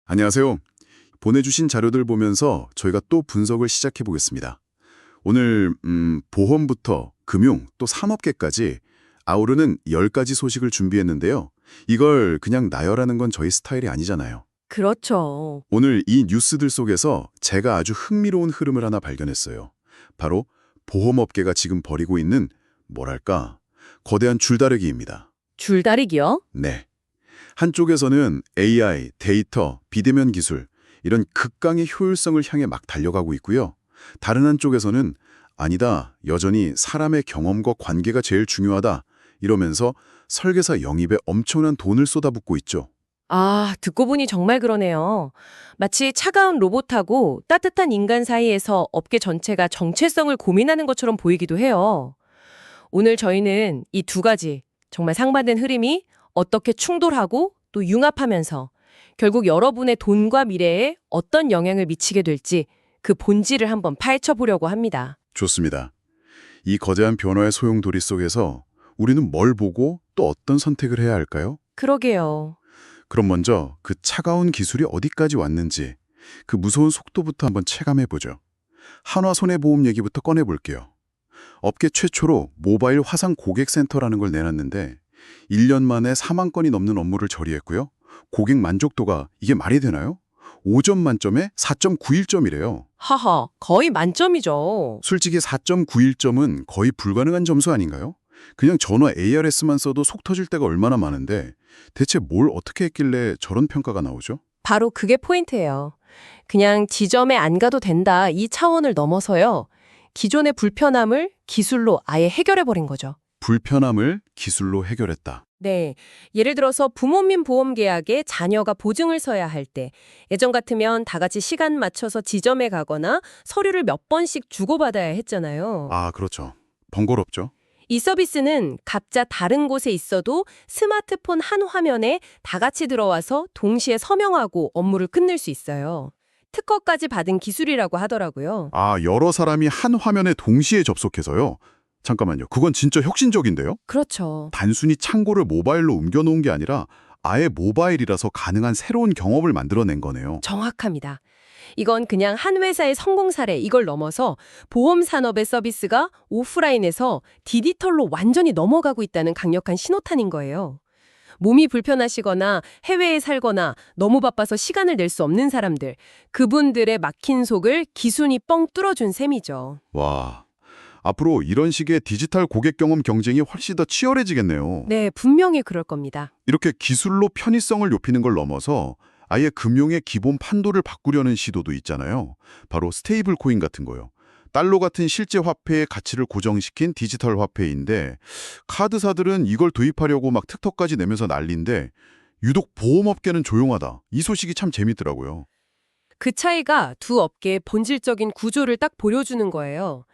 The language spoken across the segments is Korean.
안녕하세요. 보내주신 자료들 보면서 저희가 또 분석을 시작해 보겠습니다. 오늘 보험부터 금융 또 산업계까지 아우르는 10가지 소식을 준비했는데요. 이걸 그냥 나열하는 건 저희 스타일이 아니잖아요. 그렇죠. 오늘 이 뉴스들 속에서 제가 아주 흥미로운 흐름을 하나 발견했어요. 바로 보험업계가 지금 벌이고 있는 뭐랄까 거대한 줄다리기입니다. 줄다리기요? 네. 한쪽에서는 AI, 데이터, 비대면 기술 이런 극강의 효율성을 향해 막 달려가고 있고요. 다른 한쪽에서는 아니다, 여전히 사람의 경험과 관계가 제일 중요하다 이러면서 설계사 영입에 엄청난 돈을 쏟아붓고 있죠. 아, 듣고 보니 정말 그러네요. 마치 차가운 로봇하고 따뜻한 인간 사이에서 업계 전체가 정체성을 고민하는 것처럼 보이기도 해요. 오늘 저희는 이 두 가지 정말 상반된 흐름이 어떻게 충돌하고 또 융합하면서 결국 여러분의 돈과 미래에 어떤 영향을 미치게 될지 그 본질을 한번 파헤쳐 보려고 합니다. 좋습니다. 이 거대한 변화의 소용돌이 속에서 우리는 뭘 보고 또 어떤 선택을 해야 할까요? 그러게요. 그럼 먼저 그 차가운 기술이 어디까지 왔는지 그 무서운 속도부터 한번 체감해보죠. 한화손해보험 얘기부터 꺼내볼게요. 업계 최초로 모바일 화상 고객센터라는 걸 내놨는데 1년 만에 4만 건이 넘는 업무를 처리했고요. 고객 만족도가 이게 말이 되나요? 5점 만점에 4.91점이래요. 하하, 거의 만점이죠. 솔직히 4.91점은 거의 불가능한 점수 아닌가요? 그냥 전화 ARS만 써도 속 터질 때가 얼마나 많은데 대체 뭘 어떻게 했길래 저런 평가가 나오죠? 바로 그게 포인트예요. 그냥 지점에 안 가도 된다 이 차원을 넘어서요. 기존의 불편함을 기술로 아예 해결해버린 거죠. 불편함을 기술로 해결했다. 네. 예를 들어서 부모님 보험 계약에 자녀가 보증을 서야 할 때 예전 같으면 다 같이 시간 맞춰서 지점에 가거나 서류를 몇 번씩 주고받아야 했잖아요. 아, 그렇죠. 번거롭죠. 이 서비스는 각자 다른 곳에 있어도 스마트폰 한 화면에 다 같이 들어와서 동시에 서명하고 업무를 끝낼 수 있어요. 특허까지 받은 기술이라고 하더라고요. 아, 여러 사람이 한 화면에 동시에 접속해서요? 잠깐만요. 그건 진짜 혁신적인데요? 그렇죠. 단순히 창고를 모바일로 옮겨놓은 게 아니라 아예 모바일이라서 가능한 새로운 경험을 만들어낸 거네요. 정확합니다. 이건 그냥 한 회사의 성공 사례 이걸 넘어서 보험 산업의 서비스가 오프라인에서 디지털로 완전히 넘어가고 있다는 강력한 신호탄인 거예요. 몸이 불편하시거나 해외에 살거나 너무 바빠서 시간을 낼 수 없는 사람들, 그분들의 막힌 속을 기순이 뻥 뚫어준 셈이죠. 와, 앞으로 이런 식의 디지털 고객 경험 경쟁이 훨씬 더 치열해지겠네요. 네, 분명히 그럴 겁니다. 이렇게 기술로 편의성을 높이는 걸 넘어서 아예 금융의 기본 판도를 바꾸려는 시도도 있잖아요. 바로 스테이블 코인 같은 거요. 달러 같은 실제 화폐의 가치를 고정시킨 디지털 화폐인데 카드사들은 이걸 도입하려고 막 특허까지 내면서 난리인데 유독 보험업계는 조용하다. 이 소식이 참 재밌더라고요. 그 차이가 두 업계의 본질적인 구조를 딱 보여주는 거예요.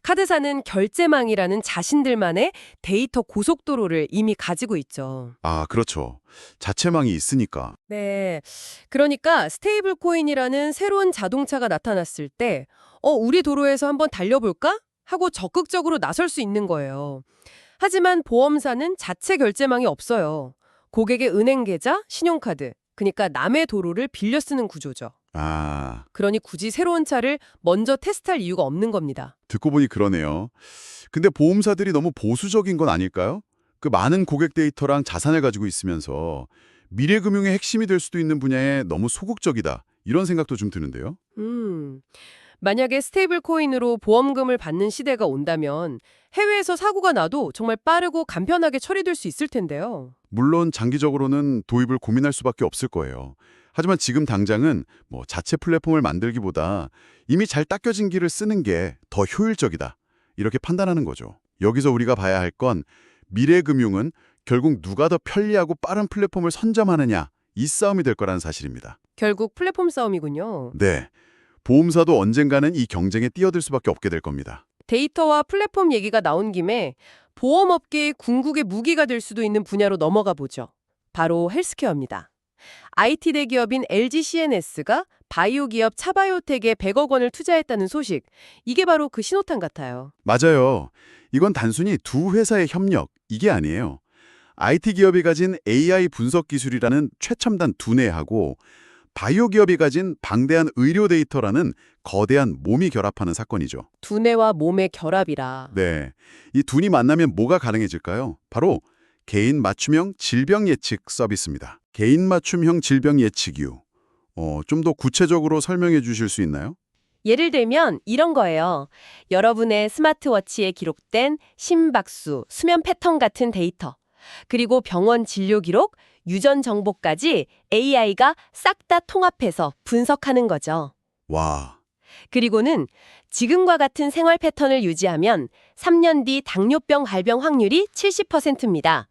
카드사는 결제망이라는 자신들만의 데이터 고속도로를 이미 가지고 있죠. 아, 그렇죠. 자체망이 있으니까. 네. 그러니까 스테이블 코인이라는 새로운 자동차가 나타났을 때, 우리 도로에서 한번 달려볼까? 하고 적극적으로 나설 수 있는 거예요. 하지만 보험사는 자체 결제망이 없어요. 고객의 은행 계좌, 신용카드, 그러니까 남의 도로를 빌려 쓰는 구조죠. 아, 그러니 굳이 새로운 차를 먼저 테스트할 이유가 없는 겁니다. 듣고 보니 그러네요. 근데 보험사들이 너무 보수적인 건 아닐까요? 그 많은 고객 데이터랑 자산을 가지고 있으면서 미래 금융의 핵심이 될 수도 있는 분야에 너무 소극적이다. 이런 생각도 좀 드는데요. 만약에 스테이블 코인으로 보험금을 받는 시대가 온다면 해외에서 사고가 나도 정말 빠르고 간편하게 처리될 수 있을 텐데요. 물론 장기적으로는 도입을 고민할 수밖에 없을 거예요. 하지만 지금 당장은 뭐 자체 플랫폼을 만들기보다 이미 잘 닦여진 길을 쓰는 게 더 효율적이다. 이렇게 판단하는 거죠. 여기서 우리가 봐야 할 건 미래 금융은 결국 누가 더 편리하고 빠른 플랫폼을 선점하느냐 이 싸움이 될 거라는 사실입니다. 결국 플랫폼 싸움이군요. 네, 보험사도 언젠가는 이 경쟁에 뛰어들 수밖에 없게 될 겁니다. 데이터와 플랫폼 얘기가 나온 김에 보험업계의 궁극의 무기가 될 수도 있는 분야로 넘어가 보죠. 바로 헬스케어입니다. IT 대기업인 LG CNS가 바이오 기업 차바이오텍에 100억 원을 투자했다는 소식. 이게 바로 그 신호탄 같아요. 맞아요. 이건 단순히 두 회사의 협력, 이게 아니에요. IT 기업이 가진 AI 분석 기술이라는 최첨단 두뇌하고 바이오 기업이 가진 방대한 의료 데이터라는 거대한 몸이 결합하는 사건이죠. 두뇌와 몸의 결합이라. 네, 이 둘이 만나면 뭐가 가능해질까요? 바로 개인 맞춤형 질병 예측 서비스입니다. 개인 맞춤형 질병 예측이요. 좀 더 구체적으로 설명해 주실 수 있나요? 예를 들면 이런 거예요. 여러분의 스마트워치에 기록된 심박수, 수면 패턴 같은 데이터, 그리고 병원 진료 기록, 유전 정보까지 AI가 싹 다 통합해서 분석하는 거죠. 와, 그리고는 지금과 같은 생활 패턴을 유지하면 3년 뒤 당뇨병 발병 확률이 70%입니다.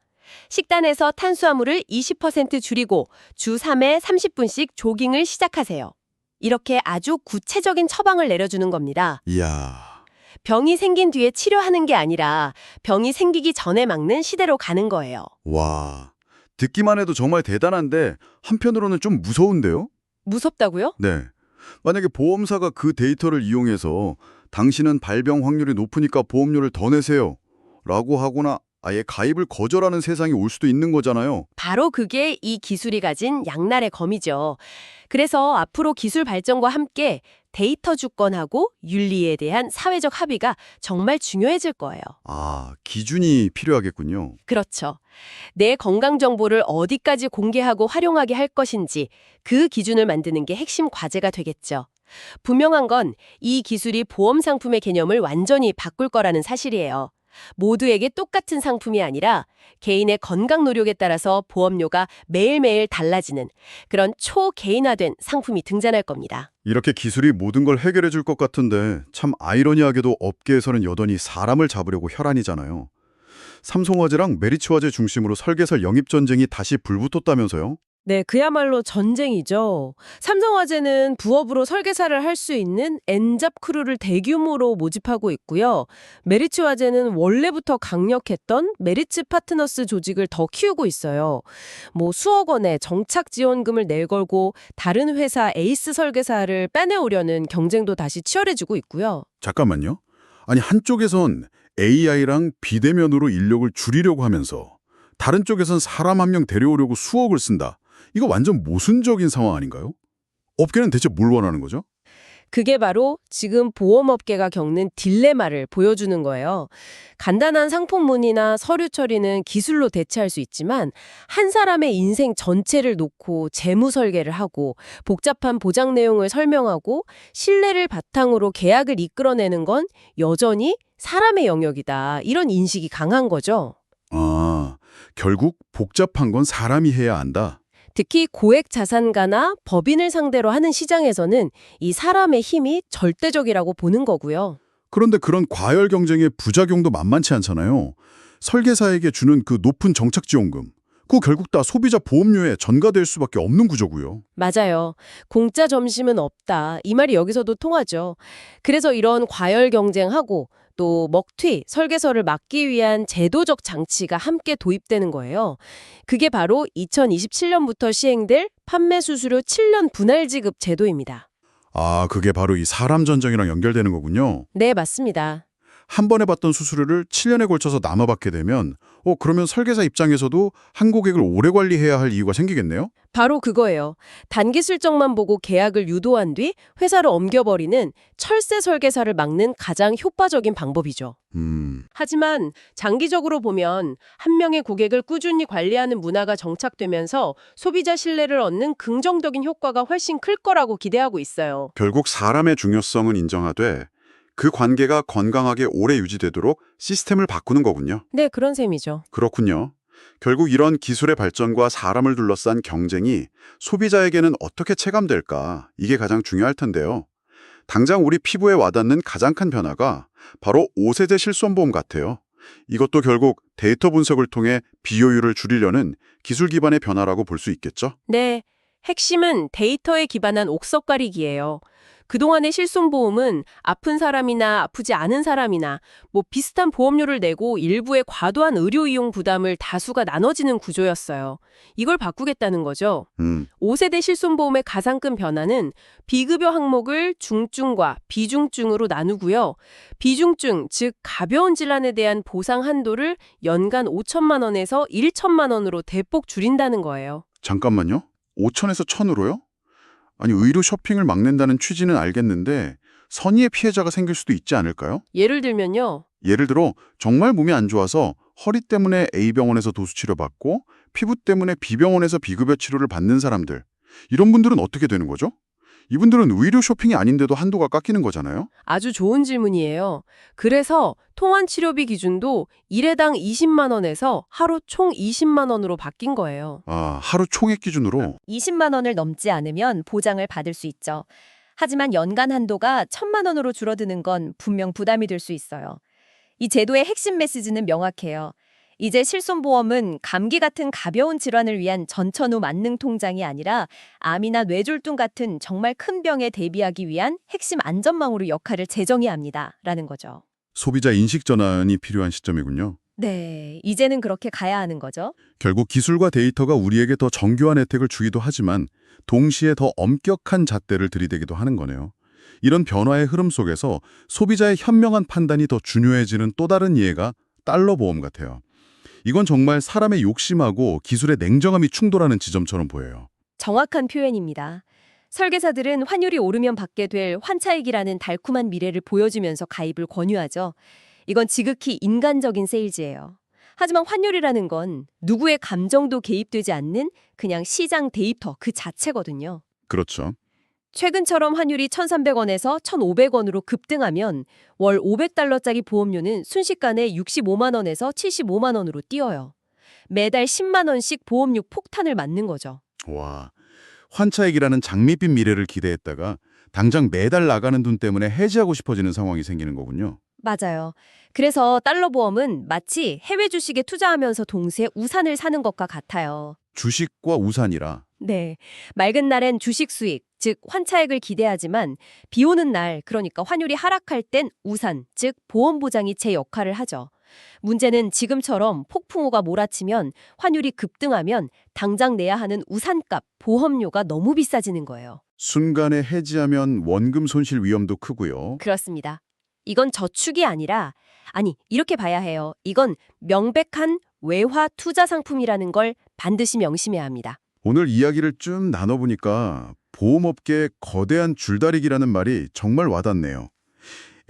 식단에서 탄수화물을 20% 줄이고 주 3회 30분씩 조깅을 시작하세요. 이렇게 아주 구체적인 처방을 내려주는 겁니다. 이야, 병이 생긴 뒤에 치료하는 게 아니라 병이 생기기 전에 막는 시대로 가는 거예요. 와. 듣기만 해도 정말 대단한데 한편으로는 좀 무서운데요? 무섭다고요? 네. 만약에 보험사가 그 데이터를 이용해서 당신은 발병 확률이 높으니까 보험료를 더 내세요 라고 하거나 아예 가입을 거절하는 세상이 올 수도 있는 거잖아요. 바로 그게 이 기술이 가진 양날의 검이죠. 그래서 앞으로 기술 발전과 함께 데이터 주권하고 윤리에 대한 사회적 합의가 정말 중요해질 거예요. 아, 기준이 필요하겠군요. 그렇죠. 내 건강 정보를 어디까지 공개하고 활용하게 할 것인지 그 기준을 만드는 게 핵심 과제가 되겠죠. 분명한 건 이 기술이 보험 상품의 개념을 완전히 바꿀 거라는 사실이에요. 모두에게 똑같은 상품이 아니라 개인의 건강 노력에 따라서 보험료가 매일매일 달라지는 그런 초개인화된 상품이 등장할 겁니다. 이렇게 기술이 모든 걸 해결해 줄 것 같은데 참 아이러니하게도 업계에서는 여전히 사람을 잡으려고 혈안이잖아요. 삼성화재랑 메리츠화재 중심으로 설계설 영입 전쟁이 다시 불붙었다면서요? 네, 그야말로 전쟁이죠. 삼성화재는 부업으로 설계사를 할 수 있는 엔잡 크루를 대규모로 모집하고 있고요. 메리츠화재는 원래부터 강력했던 메리츠 파트너스 조직을 더 키우고 있어요. 수억 원의 정착 지원금을 내걸고 다른 회사 에이스 설계사를 빼내오려는 경쟁도 다시 치열해지고 있고요. 잠깐만요. 아니 한쪽에선 AI랑 비대면으로 인력을 줄이려고 하면서 다른 쪽에선 사람 한 명 데려오려고 수억을 쓴다. 이거 완전 모순적인 상황 아닌가요? 업계는 대체 뭘 원하는 거죠? 그게 바로 지금 보험업계가 겪는 딜레마를 보여주는 거예요. 간단한 상품 문의나 서류 처리는 기술로 대체할 수 있지만 한 사람의 인생 전체를 놓고 재무 설계를 하고 복잡한 보장 내용을 설명하고 신뢰를 바탕으로 계약을 이끌어내는 건 여전히 사람의 영역이다. 이런 인식이 강한 거죠. 아, 결국 복잡한 건 사람이 해야 한다. 특히 고액 자산가나 법인을 상대로 하는 시장에서는 이 사람의 힘이 절대적이라고 보는 거고요. 그런데 그런 과열 경쟁의 부작용도 만만치 않잖아요. 설계사에게 주는 그 높은 정착 지원금, 그거 결국 다 소비자 보험료에 전가될 수밖에 없는 구조고요. 맞아요. 공짜 점심은 없다. 이 말이 여기서도 통하죠. 그래서 이런 과열 경쟁하고 또 먹튀, 설계서를 막기 위한 제도적 장치가 함께 도입되는 거예요. 그게 바로 2027년부터 시행될 판매 수수료 7년 분할 지급 제도입니다. 아, 그게 바로 이 사람 전쟁이랑 연결되는 거군요. 네, 맞습니다. 한 번에 받던 수수료를 7년에 걸쳐서 나눠받게 되면 그러면 설계사 입장에서도 한 고객을 오래 관리해야 할 이유가 생기겠네요? 바로 그거예요. 단기 실적만 보고 계약을 유도한 뒤 회사로 옮겨버리는 철새 설계사를 막는 가장 효과적인 방법이죠. 하지만 장기적으로 보면 한 명의 고객을 꾸준히 관리하는 문화가 정착되면서 소비자 신뢰를 얻는 긍정적인 효과가 훨씬 클 거라고 기대하고 있어요. 결국 사람의 중요성은 인정하되 그 관계가 건강하게 오래 유지되도록 시스템을 바꾸는 거군요. 네, 그런 셈이죠. 그렇군요. 결국 이런 기술의 발전과 사람을 둘러싼 경쟁이 소비자에게는 어떻게 체감될까? 이게 가장 중요할 텐데요. 당장 우리 피부에 와닿는 가장 큰 변화가 바로 5세대 실손보험 같아요. 이것도 결국 데이터 분석을 통해 비효율을 줄이려는 기술 기반의 변화라고 볼 수 있겠죠? 네, 핵심은 데이터에 기반한 옥석 가리기예요. 그동안의 실손보험은 아픈 사람이나 아프지 않은 사람이나 비슷한 보험료를 내고 일부의 과도한 의료 이용 부담을 다수가 나눠지는 구조였어요. 이걸 바꾸겠다는 거죠. 5세대 실손보험의 가장 큰 변화는 비급여 항목을 중증과 비중증으로 나누고요. 비중증, 즉 가벼운 질환에 대한 보상 한도를 연간 5천만 원에서 1천만 원으로 대폭 줄인다는 거예요. 잠깐만요. 5천에서 1,000으로요? 아니, 의료 쇼핑을 막는다는 취지는 알겠는데 선의의 피해자가 생길 수도 있지 않을까요? 예를 들면요. 예를 들어 정말 몸이 안 좋아서 허리 때문에 A병원에서 도수치료 받고 피부 때문에 B병원에서 비급여 치료를 받는 사람들. 이런 분들은 어떻게 되는 거죠? 이분들은 의료 쇼핑이 아닌데도 한도가 깎이는 거잖아요? 아주 좋은 질문이에요. 그래서 통원 치료비 기준도 1회당 20만 원에서 하루 총 20만 원으로 바뀐 거예요. 아, 하루 총액 기준으로? 20만 원을 넘지 않으면 보장을 받을 수 있죠. 하지만 연간 한도가 1,000만 원으로 줄어드는 건 분명 부담이 될 수 있어요. 이 제도의 핵심 메시지는 명확해요. 이제 실손보험은 감기 같은 가벼운 질환을 위한 전천후 만능 통장이 아니라 암이나 뇌졸중 같은 정말 큰 병에 대비하기 위한 핵심 안전망으로 역할을 재정해야 합니다. 라는 거죠. 소비자 인식 전환이 필요한 시점이군요. 네, 이제는 그렇게 가야 하는 거죠. 결국 기술과 데이터가 우리에게 더 정교한 혜택을 주기도 하지만 동시에 더 엄격한 잣대를 들이대기도 하는 거네요. 이런 변화의 흐름 속에서 소비자의 현명한 판단이 더 중요해지는 또 다른 예가 달러 보험 같아요. 이건 정말 사람의 욕심하고 기술의 냉정함이 충돌하는 지점처럼 보여요. 정확한 표현입니다. 설계사들은 환율이 오르면 받게 될 환차익이라는 달콤한 미래를 보여주면서 가입을 권유하죠. 이건 지극히 인간적인 세일즈예요. 하지만 환율이라는 건 누구의 감정도 개입되지 않는 그냥 시장 데이터 그 자체거든요. 그렇죠. 최근처럼 환율이 1,300원에서 1,500원으로 급등하면 월 500달러짜리 보험료는 순식간에 65만 원에서 75만 원으로 뛰어요. 매달 10만 원씩 보험료 폭탄을 맞는 거죠. 와, 환차익이라는 장밋빛 미래를 기대했다가 당장 매달 나가는 돈 때문에 해지하고 싶어지는 상황이 생기는 거군요. 맞아요. 그래서 달러 보험은 마치 해외 주식에 투자하면서 동시에 우산을 사는 것과 같아요. 주식과 우산이라. 네. 맑은 날엔 주식 수익, 즉 환차익을 기대하지만 비 오는 날, 그러니까 환율이 하락할 땐 우산, 즉 보험 보장이 제 역할을 하죠. 문제는 지금처럼 폭풍우가 몰아치면 환율이 급등하면 당장 내야 하는 우산값, 보험료가 너무 비싸지는 거예요. 순간에 해지하면 원금 손실 위험도 크고요. 그렇습니다. 이건 저축이 아니라, 아니, 이렇게 봐야 해요. 이건 명백한 외화 투자 상품이라는 걸 반드시 명심해야 합니다. 오늘 이야기를 쭉 나눠보니까 보험업계의 거대한 줄다리기라는 말이 정말 와닿네요.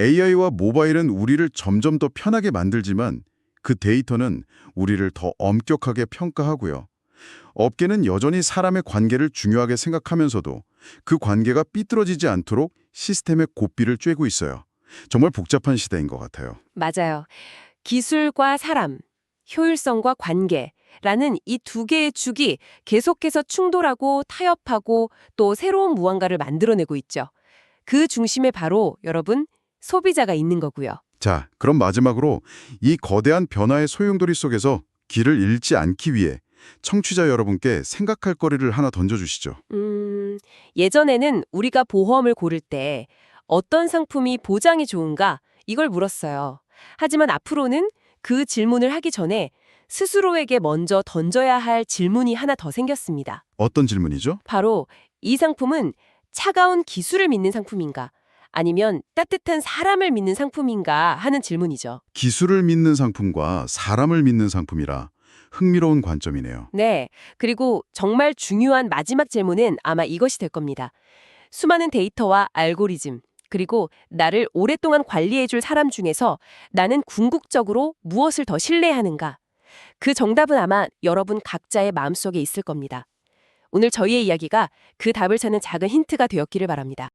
AI와 모바일은 우리를 점점 더 편하게 만들지만 그 데이터는 우리를 더 엄격하게 평가하고요. 업계는 여전히 사람의 관계를 중요하게 생각하면서도 그 관계가 삐뚤어지지 않도록 시스템의 고삐를 쬐고 있어요. 정말 복잡한 시대인 것 같아요. 맞아요. 기술과 사람, 효율성과 관계라는 이 두 개의 축이 계속해서 충돌하고 타협하고 또 새로운 무언가를 만들어내고 있죠. 그 중심에 바로 여러분, 소비자가 있는 거고요. 자, 그럼 마지막으로 이 거대한 변화의 소용돌이 속에서 길을 잃지 않기 위해 청취자 여러분께 생각할 거리를 하나 던져주시죠. 예전에는 우리가 보험을 고를 때 어떤 상품이 보장이 좋은가 이걸 물었어요. 하지만 앞으로는 그 질문을 하기 전에 스스로에게 먼저 던져야 할 질문이 하나 더 생겼습니다. 어떤 질문이죠? 바로 이 상품은 차가운 기술을 믿는 상품인가 아니면 따뜻한 사람을 믿는 상품인가 하는 질문이죠. 기술을 믿는 상품과 사람을 믿는 상품이라 흥미로운 관점이네요. 네, 그리고 정말 중요한 마지막 질문은 아마 이것이 될 겁니다. 수많은 데이터와 알고리즘, 그리고 나를 오랫동안 관리해줄 사람 중에서 나는 궁극적으로 무엇을 더 신뢰하는가? 그 정답은 아마 여러분 각자의 마음속에 있을 겁니다. 오늘 저희의 이야기가 그 답을 찾는 작은 힌트가 되었기를 바랍니다.